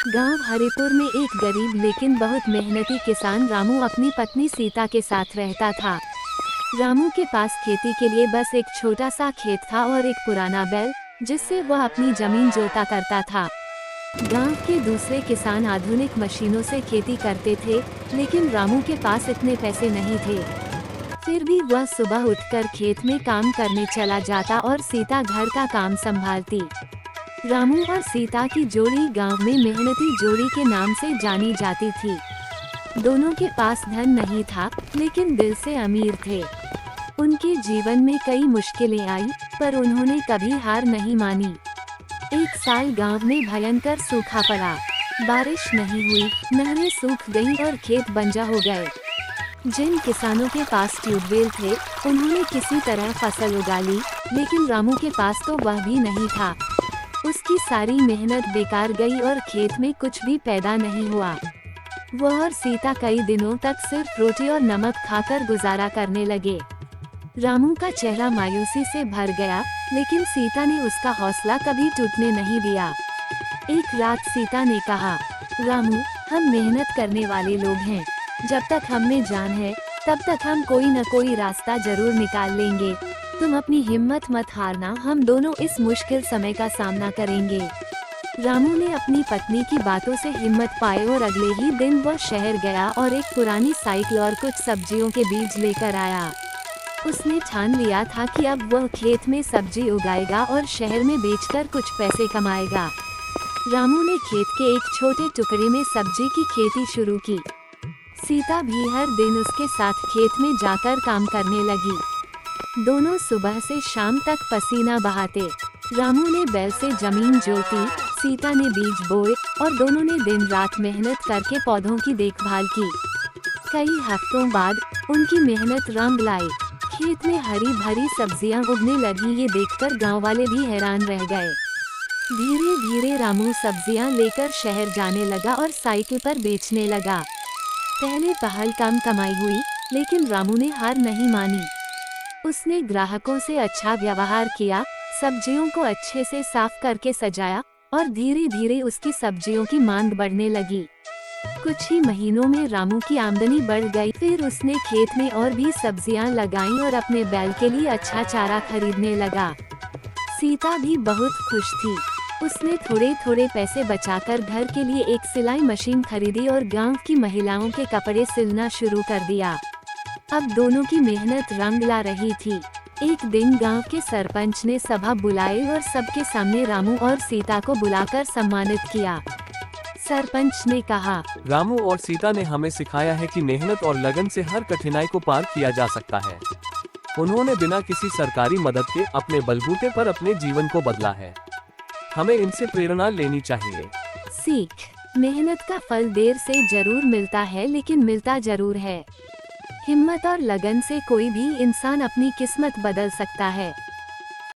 गांव हरिपुर में एक गरीब लेकिन बहुत मेहनती किसान रामू अपनी पत्नी सीता के साथ रहता था। रामू के पास खेती के लिए बस एक छोटा सा खेत था और एक पुराना बैल, जिससे वह अपनी जमीन जोता करता था। गांव के दूसरे किसान आधुनिक मशीनों से खेती करते थे, लेकिन रामू के पास इतने पैसे नहीं थे। फिर भी वह सुबह उठकर खेत में काम करने चला जाता और सीता घर का काम संभालती। रामू और सीता की जोड़ी गांव में मेहनती जोड़ी के नाम से जानी जाती थी। दोनों के पास धन नहीं था, लेकिन दिल से अमीर थे। उनके जीवन में कई मुश्किलें आई, पर उन्होंने कभी हार नहीं मानी। एक साल गांव में भयंकर सूखा पड़ा। बारिश नहीं हुई, नहरें सूख गईं और खेत बंजर हो गए। जिन किसानों के पास ट्यूबवेल थे, उन्होंने किसी तरह फसल उगा ली, लेकिन रामू के पास तो वह भी नहीं था। उसकी सारी मेहनत बेकार गई और खेत में कुछ भी पैदा नहीं हुआ। वह और सीता कई दिनों तक सिर्फ रोटी और नमक खाकर गुजारा करने लगे। रामू का चेहरा मायूसी से भर गया, लेकिन सीता ने उसका हौसला कभी टूटने नहीं दिया। एक रात सीता ने कहा, रामू, हम मेहनत करने वाले लोग हैं। जब तक हम में जान है, तब तक हम कोई न कोई रास्ता जरूर निकाल लेंगे। तुम अपनी हिम्मत मत हारना, हम दोनों इस मुश्किल समय का सामना करेंगे। रामू ने अपनी पत्नी की बातों से हिम्मत पाई और अगले ही दिन वह शहर गया और एक पुरानी साइकिल और कुछ सब्जियों के बीज लेकर आया। उसने ठान लिया था कि अब वह खेत में सब्जी उगाएगा और शहर में बेचकर कुछ पैसे कमाएगा। रामू ने खेत के एक छोटे टुकड़े में सब्जी की खेती शुरू की। सीता भी हर दिन उसके साथ खेत में जाकर काम करने लगी। दोनों सुबह से शाम तक पसीना बहाते। रामू ने बैल से जमीन जोती, सीता ने बीज बोए और दोनों ने दिन रात मेहनत करके पौधों की देखभाल की। कई हफ्तों बाद उनकी मेहनत रंग लाई। खेत में हरी भरी सब्जियां उगने लगी। ये देखकर गांव वाले भी हैरान रह गए। धीरे धीरे रामू सब्जियां लेकर शहर जाने लगा और साइकिल पर बेचने लगा। पहले पहल कम कमाई हुई, लेकिन रामू ने हार नहीं मानी। उसने ग्राहकों से अच्छा व्यवहार किया, सब्जियों को अच्छे से साफ करके सजाया और धीरे धीरे उसकी सब्जियों की मांग बढ़ने लगी। कुछ ही महीनों में रामू की आमदनी बढ़ गई। फिर उसने खेत में और भी सब्जियां लगाईं और अपने बैल के लिए अच्छा चारा खरीदने लगा। सीता भी बहुत खुश थी। उसने थोड़े थोड़े पैसे बचाकर घर के लिए एक सिलाई मशीन खरीदी और गांव की महिलाओं के कपड़े सिलना शुरू कर दिया। अब दोनों की मेहनत रंग ला रही थी। एक दिन गांव के सरपंच ने सभा बुलाई और सबके सामने रामू और सीता को बुलाकर सम्मानित किया। सरपंच ने कहा, रामू और सीता ने हमें सिखाया है कि मेहनत और लगन से हर कठिनाई को पार किया जा सकता है। उन्होंने बिना किसी सरकारी मदद के अपने बलबूते पर अपने जीवन को बदला है। हमें इनसे प्रेरणा लेनी चाहिए। सीख, मेहनत का फल देर से जरूर मिलता है, लेकिन मिलता जरूर है। हिम्मत और लगन से कोई भी इंसान अपनी किस्मत बदल सकता है।